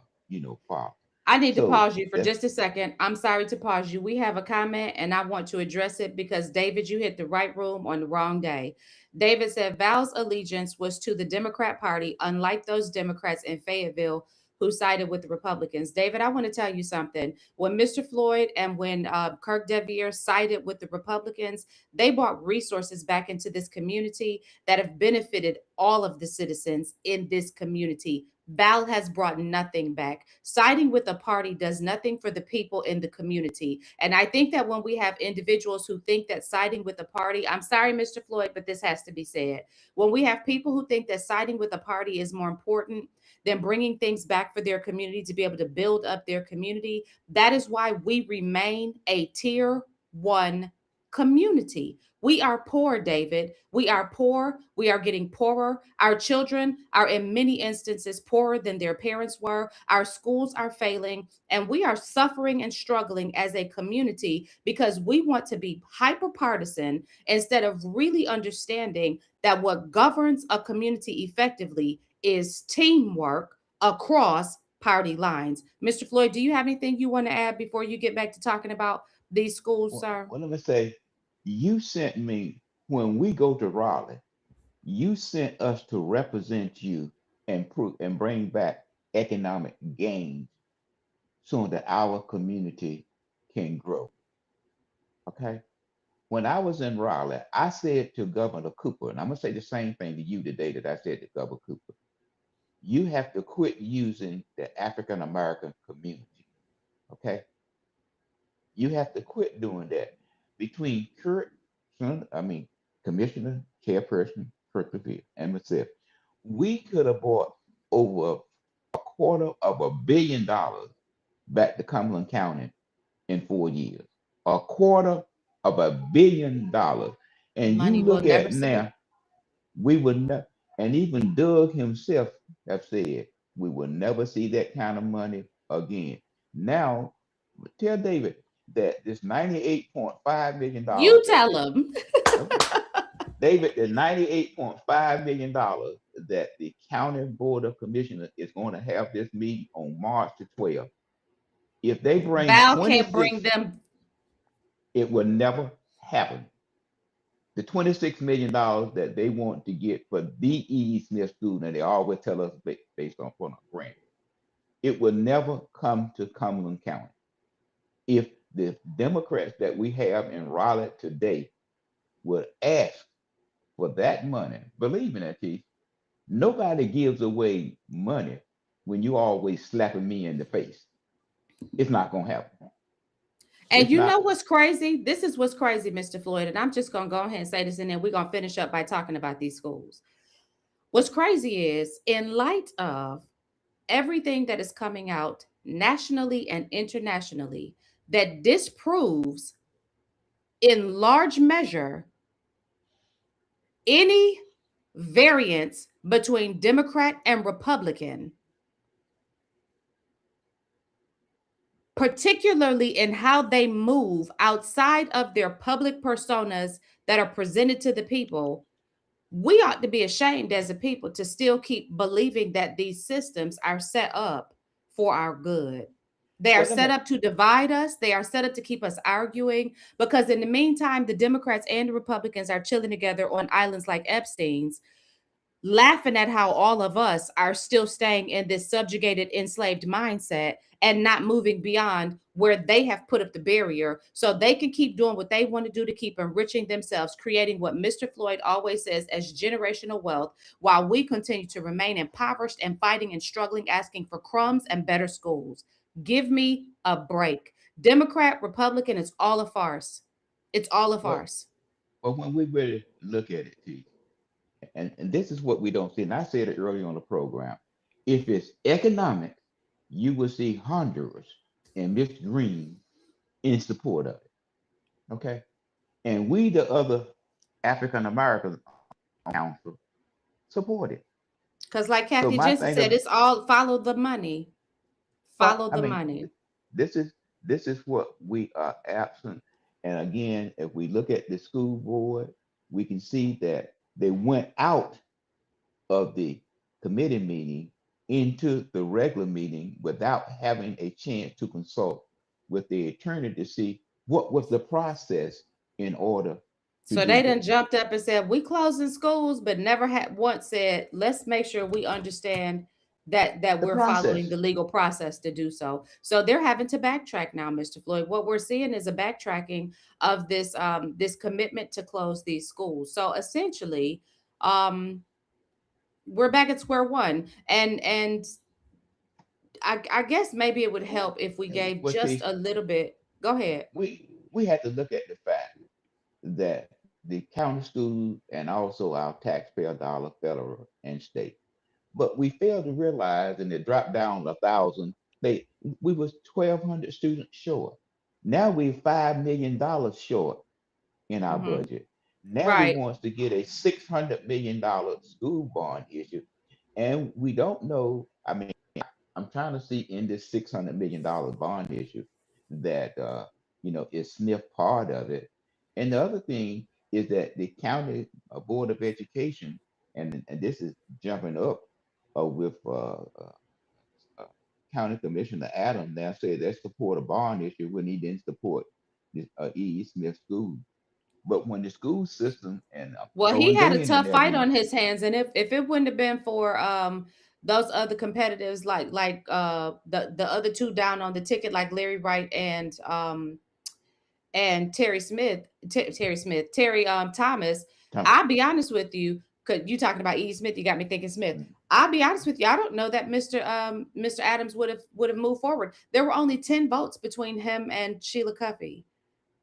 follow. I need to So pause you for that's just a second. I'm sorry to pause you. We have a comment and I want to address it because David, you hit the right room on the wrong day. David said Val's allegiance was to the Democrat Party, unlike those Democrats in Fayetteville who sided with the Republicans. David, I want to tell you something. When Mr. Floyd and when Kirk Deviere sided with the Republicans, they brought resources back into this community that have benefited all of the citizens in this community. Val has brought nothing back. Siding with a party does nothing for the people in the community. And I think that when we have individuals who think that siding with a party, I'm sorry, Mr. Floyd, but this has to be said. When we have people who think that siding with a party is more important than bringing things back for their community to be able to build up their community, that is why we remain a tier one community. We are poor, David. We are poor. We are getting poorer. Our children are, in many instances, poorer than their parents were. Our schools are failing, and we are suffering and struggling as a community because we want to be hyper partisan instead of really understanding that what governs a community effectively is teamwork across party lines. Mr. Floyd, do you have anything you want to add before you get back to talking about these schools, sir? let me say, you sent me when we go to Raleigh, you sent us to represent you and prove and bring back economic gains so that our community can grow. Okay. When I was in Raleigh, I said to Governor Cooper, and I'm gonna say the same thing to you today that I said to Governor Cooper. You have to quit using the African American community. Okay. You have to quit doing that. Between Commissioner Chairperson Kurt DeVere and myself, we could have bought over $250 million back to Cumberland County in 4 years. $250 million. And you Money we'll look never at see. now, we would not, and even Doug himself have said we will never see that kind of money again. Now, tell David that this $98.5 million You that tell the them. okay, David, the $98.5 million that the county board of commissioners is going to have this meeting on March the 12th. If they bring Val can't bring 26, them. it will never happen. The $26 million that they want to get for the E. Smith School, and they always tell us based on a grant, it will never come to Cumberland County. If the Democrats that we have in Raleigh today would ask for that money, believe me, that Keith, nobody gives away money when you always slapping me in the face. It's not gonna happen. And It's you know not. what's crazy? This is what's crazy, Mr. Floyd. And I'm just going to go ahead and say this, and then we're going to finish up by talking about these schools. What's crazy is, in light of everything that is coming out nationally and internationally, that disproves in large measure any variance between Democrat and Republican, particularly in how they move outside of their public personas that are presented to the people. We ought to be ashamed as a people to still keep believing that these systems are set up for our good. They are Well, let set me. up to divide us. They are set up to keep us arguing because, in the meantime, the Democrats and the Republicans are chilling together on islands like Epstein's, laughing at how all of us are still staying in this subjugated, enslaved mindset and not moving beyond where they have put up the barrier so they can keep doing what they want to do to keep enriching themselves, creating what Mr. Floyd always says as generational wealth, while we continue to remain impoverished and fighting and struggling, asking for crumbs and better schools. Give me a break. Democrat, Republican, it's all a farce. It's all a Well, farce. when we really look at it, Keith, and this is what we don't see, and I said it earlier on the program. If it's economic, you will see Honduras and Miss Green in support of it. Okay. And we, the other African American council, support it. Because, like So Kathy my Jensen thing said, of, it's all follow the money. but Follow I the mean, money. this is this is what we are absent. And again, if we look at the school board, we can see that they went out of the committee meeting into the regular meeting without having a chance to consult with the attorney to see what was the process in order to So do they done this. jumped up and said, we closing schools, but never had once said, let's make sure we understand that The we're following process. the legal process to do so. So they're having to backtrack now, Mr. Floyd. What we're seeing is a backtracking of this commitment to close these schools. So essentially, um, we're back at square one. And I guess maybe it would help if we gave Well, just see, a little bit. Go ahead. we had to look at the fact that the county schools and also our taxpayer dollar, federal and state. But we failed to realize, and it dropped down 1,000. We was 1,200 students short. Now we're $5 million short in our Hmm. budget. Now we Right. want to get a $600 million school bond issue, and we don't know. I mean, I'm trying to see in this $600 million bond issue that is SNF part of it. And the other thing is that the county board of education, and this is jumping up with uh, County Commissioner Adams now said they support a bond issue when he didn't support this E. E. Smith School. But when the school system and Well, he throwing had a Glenn in tough there fight again, on his hands, and if it wouldn't have been for those other competitors like the other two down on the ticket, like Larry Wright and Terry Thomas, Tom, I'll be honest with you, cause you talking about E. Smith, you got me thinking Smith. I'll be honest with you, I don't know that Mr. Adams would have moved forward. There were only 10 votes between him and Sheila Cuffey.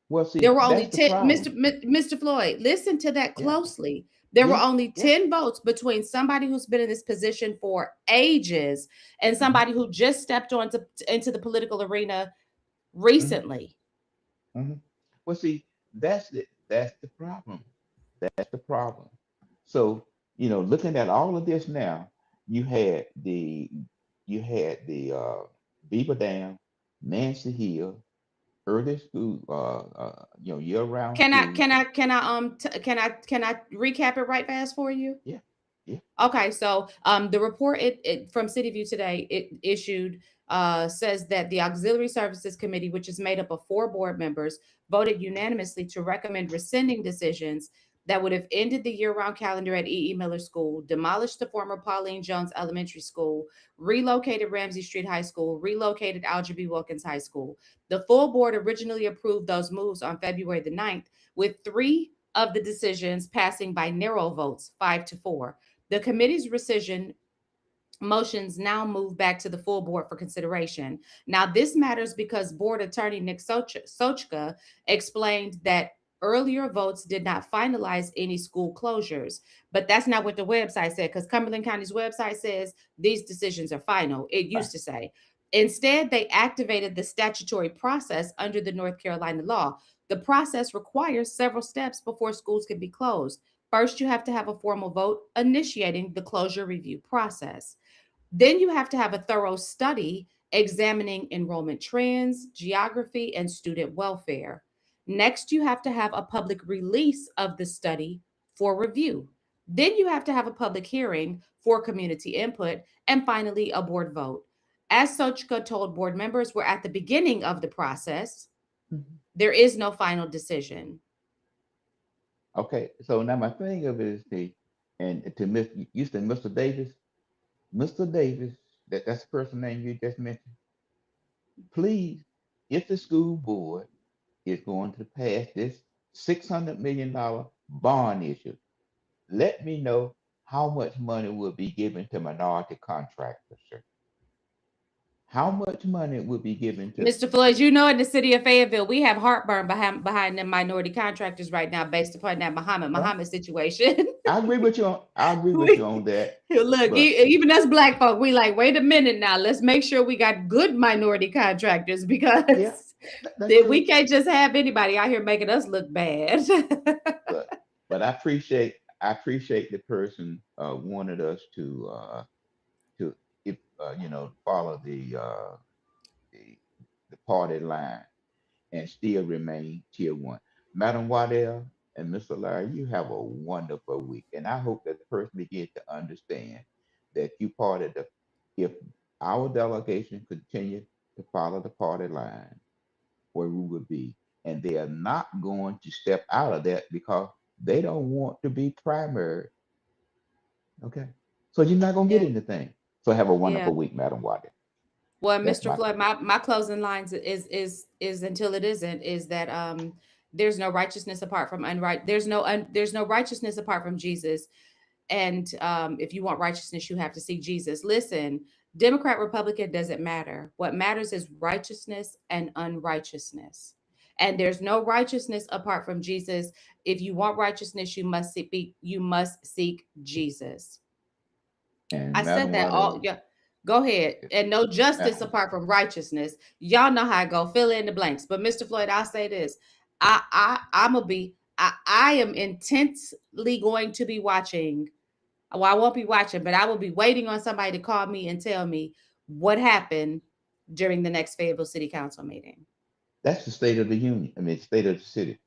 well, There see, were only that's the 10, problem. Mr. Floyd, listen to that Yeah, closely. There were yeah, only yeah. 10 votes between somebody who's been in this position for ages and Hmm. somebody who just stepped into the political arena Hmm. recently. Hmm. Well, see, that's the problem. That's the problem. So, looking at all of this now, you had the you had the Beaver Dam, Nancy Hill, early school, year-round Can I school. can I can I can I recap it right fast for you? Yeah, yeah. Okay, so the report it from City View today it issued says that the Auxiliary Services Committee, which is made up of 4 board members, voted unanimously to recommend rescinding decisions that would have ended the year-round calendar at E. E. Miller School, demolished the former Pauline Jones Elementary School, relocated Ramsey Street High School, relocated Alger B. Wilkins High School. The full board originally approved those moves on February the 9th, with 3 of the decisions passing by narrow votes, 5-4. The committee's rescission motions now move back to the full board for consideration. Now, this matters because Board Attorney Nick Sochka explained that earlier votes did not finalize any school closures. But that's not what the website said, because Cumberland County's website says these decisions are final. It Right. used to say. Instead, they activated the statutory process under the North Carolina law. The process requires several steps before schools can be closed. First, you have to have a formal vote initiating the closure review process. Then you have to have a thorough study examining enrollment trends, geography, and student welfare. Next, you have to have a public release of the study for review. Then you have to have a public hearing for community input. And finally, a board vote. As Sochka told board members, we're at the beginning of the process. Mhm. There is no final decision. Okay, so now my thing of it is and to you said Mr. Davis, Mr. Davis, that's the person name you just mentioned. Please, if the school board is going to pass this $600 million bond issue, let me know how much money will be given to minority contractors, sir. How much money will be given to? Mr. Floyd, you know, in the city of Fayetteville, we have heartburn behind them minority contractors right now, based upon that Well, Muhammad situation. I agree with you. I agree with you on we, that. look, But even us black folk, we like, wait a minute now, let's make sure we got good minority contractors yeah, because that's we true. can't just have anybody out here making us look bad. But I appreciate the person wanted us to if follow the the party line and still remain tier one. Madam Waddell and Mr. Larry, you have a wonderful week. And I hope that the person begins to understand that you part of the, if our delegation continue to follow the party line, where we would be, and they are not going to step out of that because they don't want to be primary. Okay. So you're not going to Yeah. get anything. So have a Yeah. wonderful week, Madam Waddell. Well, That's Mr. my Floyd, my closing lines is until it isn't, is that there's no righteousness apart from there's no righteousness apart from Jesus. And if you want righteousness, you have to see Jesus. Listen, Democrat, Republican doesn't matter. What matters is righteousness and unrighteousness. And there's no righteousness apart from Jesus. If you want righteousness, you must seek Jesus. I and said Madam that all, Waddell. yeah. Go ahead. Yes. And no justice Madam, apart from righteousness. Y'all know how I go. Fill in the blanks. But Mr. Floyd, I'll say this. I'm gonna be I am intensely going to be watching. Well, I won't be watching, but I will be waiting on somebody to call me and tell me what happened during the next Fayetteville City Council meeting. that's the state of the union. I mean, state of the city.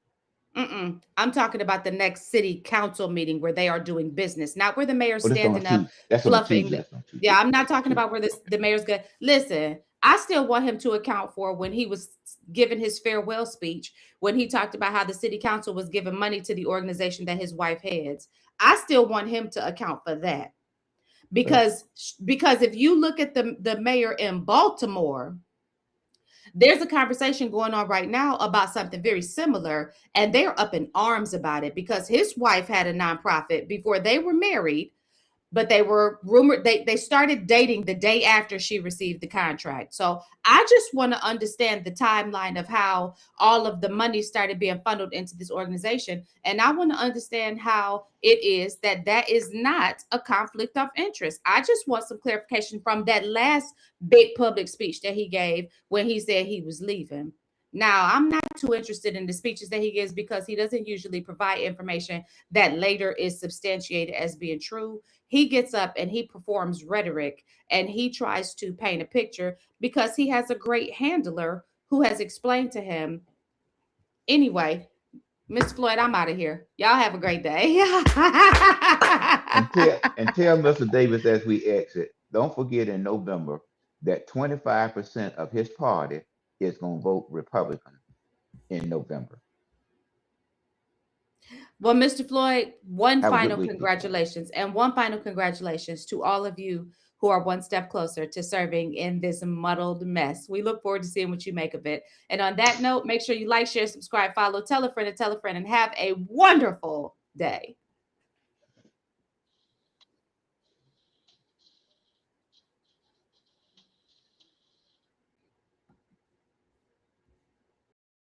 I'm talking about the next city council meeting where they are doing business, not where the mayor's Well, that's on standing up, Tuesday. That's on fluffing. Tuesday. That's on Yeah, Tuesday. I'm not That's on talking Tuesday. about where the mayor's good. Listen, I still want him to account for when he was giving his farewell speech, when he talked about how the city council was giving money to the organization that his wife heads. I still want him to account for that. Well, Because if you look at the mayor in Baltimore, there's a conversation going on right now about something very similar, and they're up in arms about it because his wife had a nonprofit before they were married, but they were rumored they started dating the day after she received the contract. So I just want to understand the timeline of how all of the money started being funneled into this organization, and I want to understand how it is that that is not a conflict of interest. I just want some clarification from that last big public speech that he gave when he said he was leaving. Now, I'm not too interested in the speeches that he gives because he doesn't usually provide information that later is substantiated as being true. He gets up and he performs rhetoric and he tries to paint a picture because he has a great handler who has explained to him. Anyway, Miss Floyd, I'm out of here. Y'all have a great day. and tell Mr. Davis as we exit, don't forget in November that 25% of his party is going to vote Republican in November. Well, Mr. Floyd, one Have a good final week, people. congratulations, and one final congratulations to all of you who are one step closer to serving in this muddled mess. We look forward to seeing what you make of it. And on that note, make sure you like, share, subscribe, follow, tell a friend, and have a wonderful day.